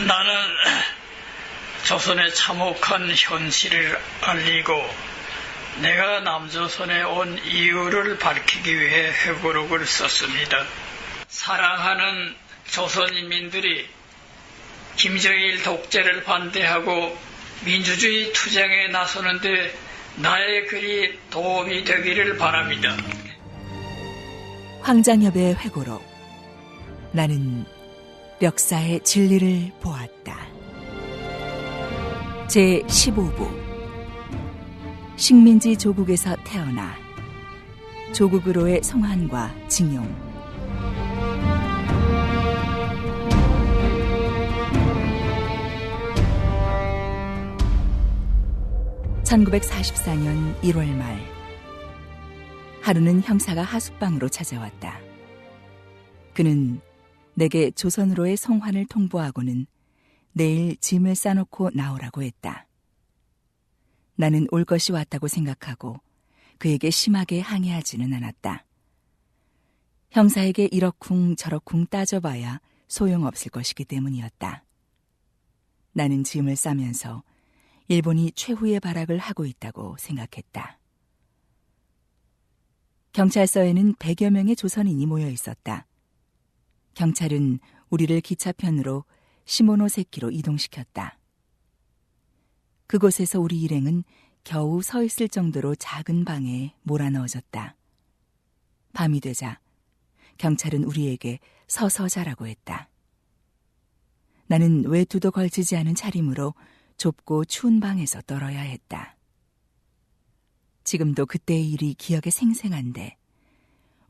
나는 조선의 참혹한 현실을 알리고 내가 남조선에 온 이유를 밝히기 위해 회고록을 썼습니다. 사랑하는 조선인민들이 김정일 독재를 반대하고 민주주의 투쟁에 나서는데 나의 글이 도움이 되기를 바랍니다. 황장엽의 회고록. 나는 역사의 진리를 보았다. 제15부. 식민지 조국에서 태어나 조국으로의 송환과 징용. (1944년 1월 말) 하루는 형사가 하숙방으로 찾아왔다. 그는 내게 조선으로의 송환을 통보하고는 내일 짐을 싸놓고 나오라고 했다. 나는 올 것이 왔다고 생각하고 그에게 심하게 항의하지는 않았다. 형사에게 이러쿵 저러쿵 따져봐야 소용없을 것이기 때문이었다. 나는 짐을 싸면서 일본이 최후의 발악을 하고 있다고 생각했다. 경찰서에는 100여 명의 조선인이 모여 있었다. 경찰은 우리를 기차편으로 시모노세키로 이동시켰다. 그곳에서 우리 일행은 겨우 서 있을 정도로 작은 방에 몰아넣어졌다. 밤이 되자 경찰은 우리에게 서서 자라고 했다. 나는 외투도 걸치지 않은 차림으로 좁고 추운 방에서 떨어야 했다. 지금도 그때의 일이 기억에 생생한데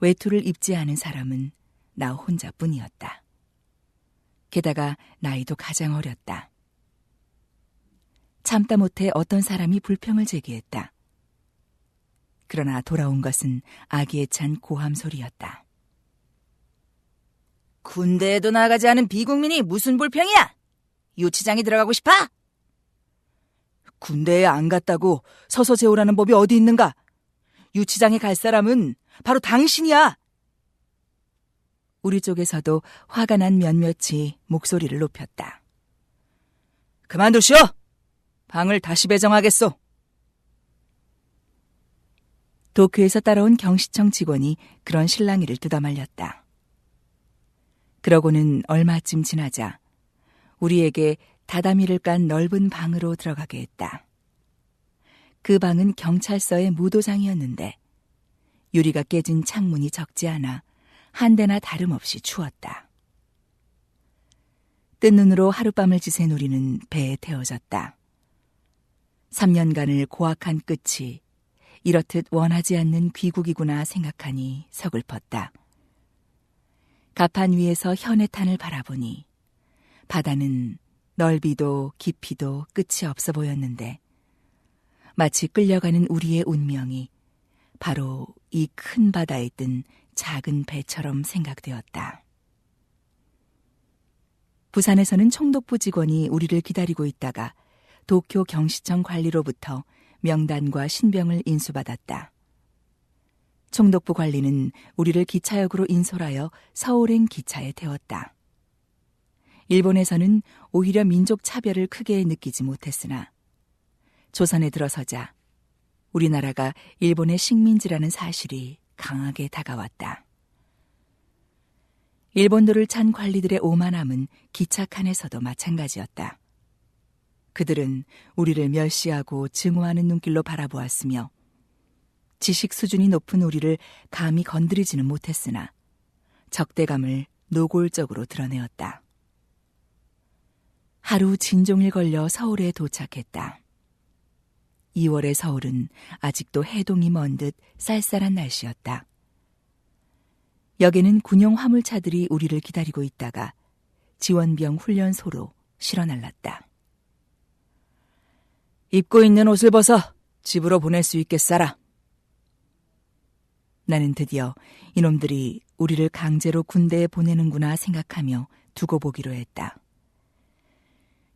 외투를 입지 않은 사람은 나 혼자뿐이었다. 게다가 나이도 가장 어렸다. 참다 못해 어떤 사람이 불평을 제기했다. 그러나 돌아온 것은 아기에 찬 고함 소리였다. 군대에도 나가지 않은 비국민이 무슨 불평이야? 유치장에 들어가고 싶어? 군대에 안 갔다고 서서 재우라는 법이 어디 있는가? 유치장에 갈 사람은 바로 당신이야. 우리 쪽에서도 화가 난 몇몇이 목소리를 높였다. 그만두시오. 방을 다시 배정하겠소. 도쿄에서 따라온 경시청 직원이 그런 실랑이를 뜯어말렸다. 그러고는 얼마쯤 지나자 우리에게 다다미를 깐 넓은 방으로 들어가게 했다. 그 방은 경찰서의 무도장이었는데 유리가 깨진 창문이 적지 않아 한 대나 다름없이 추웠다. 뜬 눈으로 하룻밤을 지샌 우리는 배에 태워졌다. 3년간을 고학한 끝이 이렇듯 원하지 않는 귀국이구나 생각하니 서글펐다. 갑판 위에서 현해탄을 바라보니 바다는 넓이도 깊이도 끝이 없어 보였는데 마치 끌려가는 우리의 운명이 바로 이 큰 바다에 뜬 작은 배처럼 생각되었다. 부산에서는 총독부 직원이 우리를 기다리고 있다가 도쿄 경시청 관리로부터 명단과 신병을 인수받았다. 총독부 관리는 우리를 기차역으로 인솔하여 서울행 기차에 태웠다. 일본에서는 오히려 민족 차별을 크게 느끼지 못했으나 조선에 들어서자 우리나라가 일본의 식민지라는 사실이 강하게 다가왔다. 일본도를 찬 관리들의 오만함은 기차 칸에서도 마찬가지였다. 그들은 우리를 멸시하고 증오하는 눈길로 바라보았으며 지식 수준이 높은 우리를 감히 건드리지는 못했으나 적대감을 노골적으로 드러내었다. 하루 진종일 걸려 서울에 도착했다. 2월의 서울은 아직도 해동이 먼 듯 쌀쌀한 날씨였다. 역에는 군용 화물차들이 우리를 기다리고 있다가 지원병 훈련소로 실어 날랐다. 입고 있는 옷을 벗어 집으로 보낼 수 있겠사라. 나는 드디어 이놈들이 우리를 강제로 군대에 보내는구나 생각하며 두고 보기로 했다.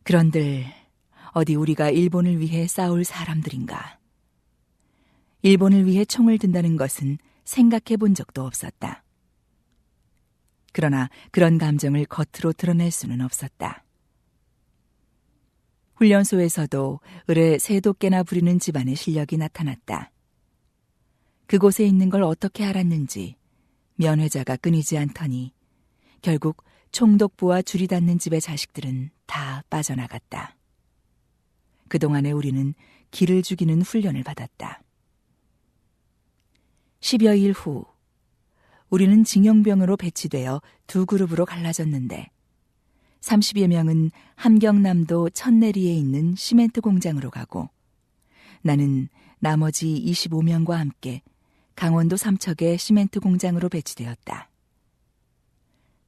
그런들 어디 우리가 일본을 위해 싸울 사람들인가? 일본을 위해 총을 든다는 것은 생각해 본 적도 없었다. 그러나 그런 감정을 겉으로 드러낼 수는 없었다. 훈련소에서도 을에 3도깨나 부리는 집안의 실력이 나타났다. 그곳에 있는 걸 어떻게 알았는지 면회자가 끊이지 않더니 결국 총독부와 줄이 닿는 집의 자식들은 다 빠져나갔다. 그동안에 우리는 기를 죽이는 훈련을 받았다. 10여일 후 우리는 징용병으로 배치되어 2그룹으로 갈라졌는데 30여 명은 함경남도 천내리에 있는 시멘트 공장으로 가고 나는 나머지 25명과 함께 강원도 삼척의 시멘트 공장으로 배치되었다.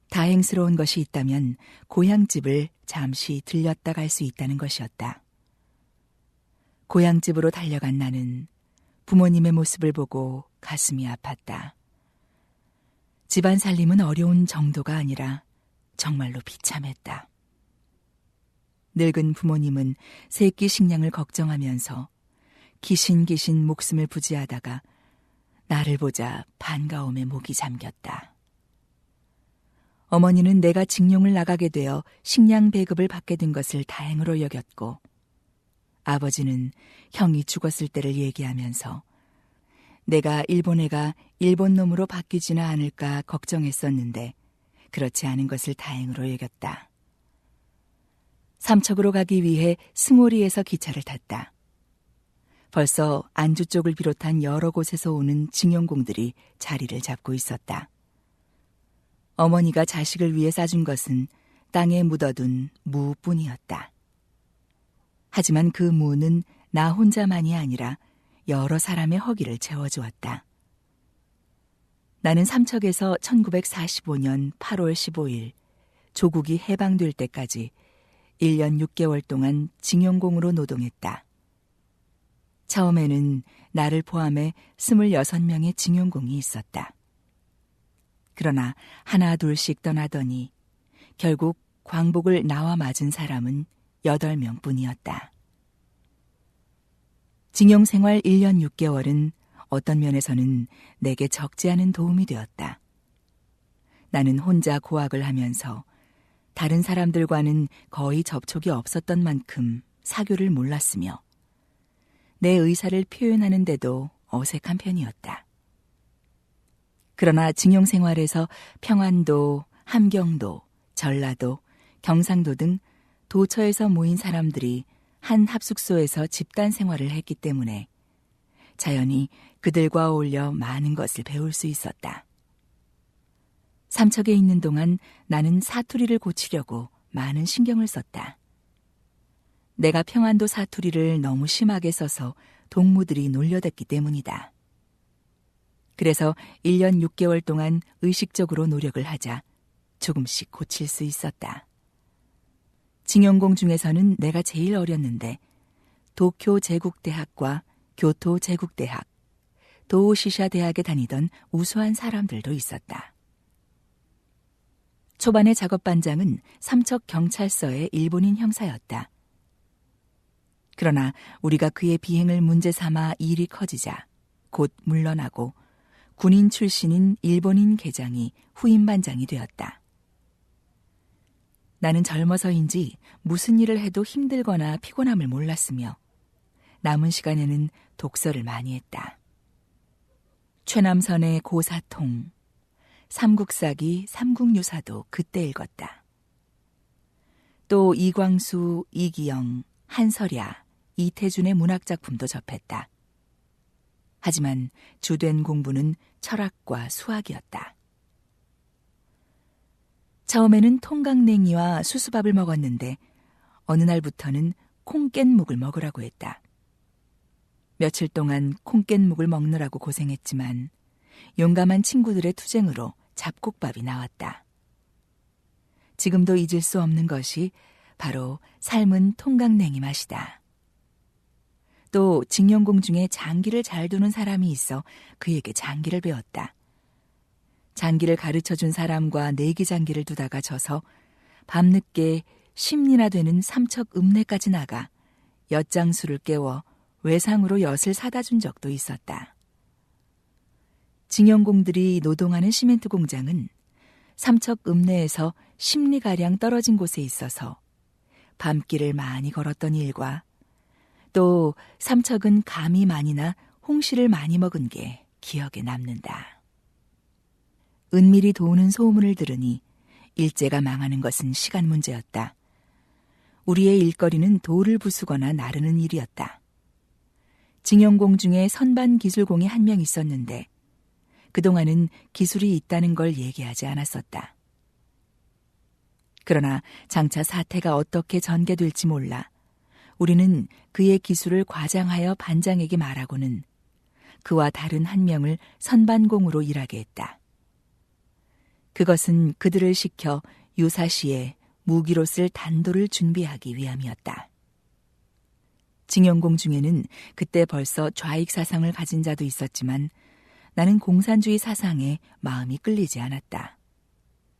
다행스러운 것이 있다면 고향집을 잠시 들렸다 갈 수 있다는 것이었다. 고향집으로 달려간 나는 부모님의 모습을 보고 가슴이 아팠다. 집안 살림은 어려운 정도가 아니라 정말로 비참했다. 늙은 부모님은 새끼 식량을 걱정하면서 기신기신 목숨을 부지하다가 나를 보자 반가움에 목이 잠겼다. 어머니는 내가 징용을 나가게 되어 식량 배급을 받게 된 것을 다행으로 여겼고 아버지는 형이 죽었을 때를 얘기하면서 내가 일본애가 일본 놈으로 바뀌지나 않을까 걱정했었는데 그렇지 않은 것을 다행으로 여겼다. 삼척으로 가기 위해 승오리에서 기차를 탔다. 벌써 안주 쪽을 비롯한 여러 곳에서 오는 징용공들이 자리를 잡고 있었다. 어머니가 자식을 위해 싸준 것은 땅에 묻어둔 무뿐이었다. 하지만 그 무는 나 혼자만이 아니라 여러 사람의 허기를 채워주었다. 나는 삼척에서 1945년 8월 15일 조국이 해방될 때까지 1년 6개월 동안 징용공으로 노동했다. 처음에는 나를 포함해 26명의 징용공이 있었다. 그러나 하나 둘씩 떠나더니 결국 광복을 나와 맞은 사람은 8명 뿐이었다. 징용 생활 1년 6개월은 어떤 면에서는 내게 적지 않은 도움이 되었다. 나는 혼자 고학을 하면서 다른 사람들과는 거의 접촉이 없었던 만큼 사교를 몰랐으며 내 의사를 표현하는데도 어색한 편이었다. 그러나 징용 생활에서 평안도, 함경도, 전라도, 경상도 등 도처에서 모인 사람들이 한 합숙소에서 집단 생활을 했기 때문에 자연히 그들과 어울려 많은 것을 배울 수 있었다. 삼척에 있는 동안 나는 사투리를 고치려고 많은 신경을 썼다. 내가 평안도 사투리를 너무 심하게 써서 동무들이 놀려댔기 때문이다. 그래서 1년 6개월 동안 의식적으로 노력을 하자 조금씩 고칠 수 있었다. 징용공 중에서는 내가 제일 어렸는데 도쿄 제국대학과 교토 제국대학, 도시샤 대학에 다니던 우수한 사람들도 있었다. 초반의 작업반장은 삼척 경찰서의 일본인 형사였다. 그러나 우리가 그의 비행을 문제 삼아 일이 커지자 곧 물러나고 군인 출신인 일본인 계장이 후임 반장이 되었다. 나는 젊어서인지 무슨 일을 해도 힘들거나 피곤함을 몰랐으며 남은 시간에는 독서를 많이 했다. 최남선의 고사통, 삼국사기, 삼국유사도 그때 읽었다. 또 이광수, 이기영, 한설야, 이태준의 문학작품도 접했다. 하지만 주된 공부는 철학과 수학이었다. 처음에는 통강냉이와 수수밥을 먹었는데 어느 날부터는 콩깻묵을 먹으라고 했다. 며칠 동안 콩깻묵을 먹느라고 고생했지만 용감한 친구들의 투쟁으로 잡곡밥이 나왔다. 지금도 잊을 수 없는 것이 바로 삶은 통강냉이 맛이다. 또 징용공 중에 장기를 잘 두는 사람이 있어 그에게 장기를 배웠다. 장기를 가르쳐준 사람과 내기 장기를 두다가 져서 밤늦게 10리나 되는 삼척 읍내까지 나가 엿장수를 깨워 외상으로 엿을 사다 준 적도 있었다. 징용공들이 노동하는 시멘트 공장은 삼척 읍내에서 10리가량 떨어진 곳에 있어서 밤길을 많이 걸었던 일과 또 삼척은 감이 많이 나 홍시를 많이 먹은 게 기억에 남는다. 은밀히 도는 소문을 들으니 일제가 망하는 것은 시간 문제였다. 우리의 일거리는 돌을 부수거나 나르는 일이었다. 징용공 중에 선반 기술공이 한 명 있었는데 그동안은 기술이 있다는 걸 얘기하지 않았었다. 그러나 장차 사태가 어떻게 전개될지 몰라 우리는 그의 기술을 과장하여 반장에게 말하고는 그와 다른 한 명을 선반공으로 일하게 했다. 그것은 그들을 시켜 유사시에 무기로 쓸 단도를 준비하기 위함이었다. 징용공 중에는 그때 벌써 좌익 사상을 가진 자도 있었지만 나는 공산주의 사상에 마음이 끌리지 않았다.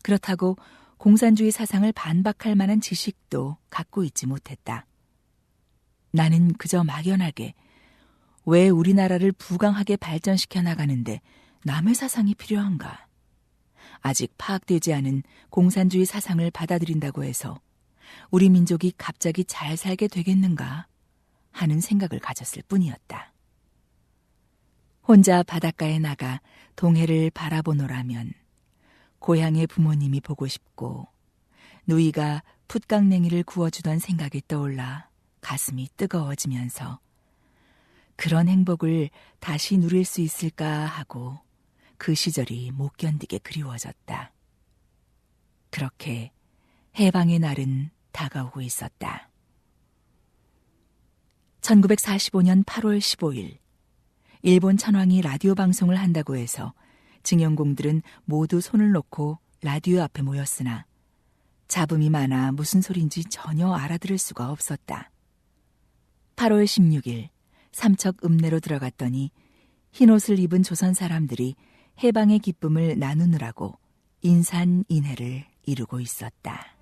그렇다고 공산주의 사상을 반박할 만한 지식도 갖고 있지 못했다. 나는 그저 막연하게 왜 우리나라를 부강하게 발전시켜 나가는데 남의 사상이 필요한가? 아직 파악되지 않은 공산주의 사상을 받아들인다고 해서 우리 민족이 갑자기 잘 살게 되겠는가 하는 생각을 가졌을 뿐이었다. 혼자 바닷가에 나가 동해를 바라보노라면 고향의 부모님이 보고 싶고 누이가 풋강냉이를 구워주던 생각이 떠올라 가슴이 뜨거워지면서 그런 행복을 다시 누릴 수 있을까 하고 그 시절이 못 견디게 그리워졌다. 그렇게 해방의 날은 다가오고 있었다. 1945년 8월 15일 일본 천황이 라디오 방송을 한다고 해서 징용공들은 모두 손을 놓고 라디오 앞에 모였으나 잡음이 많아 무슨 소린지 전혀 알아들을 수가 없었다. 8월 16일 삼척 읍내로 들어갔더니 흰옷을 입은 조선 사람들이 해방의 기쁨을 나누느라고 인산인해를 이루고 있었다.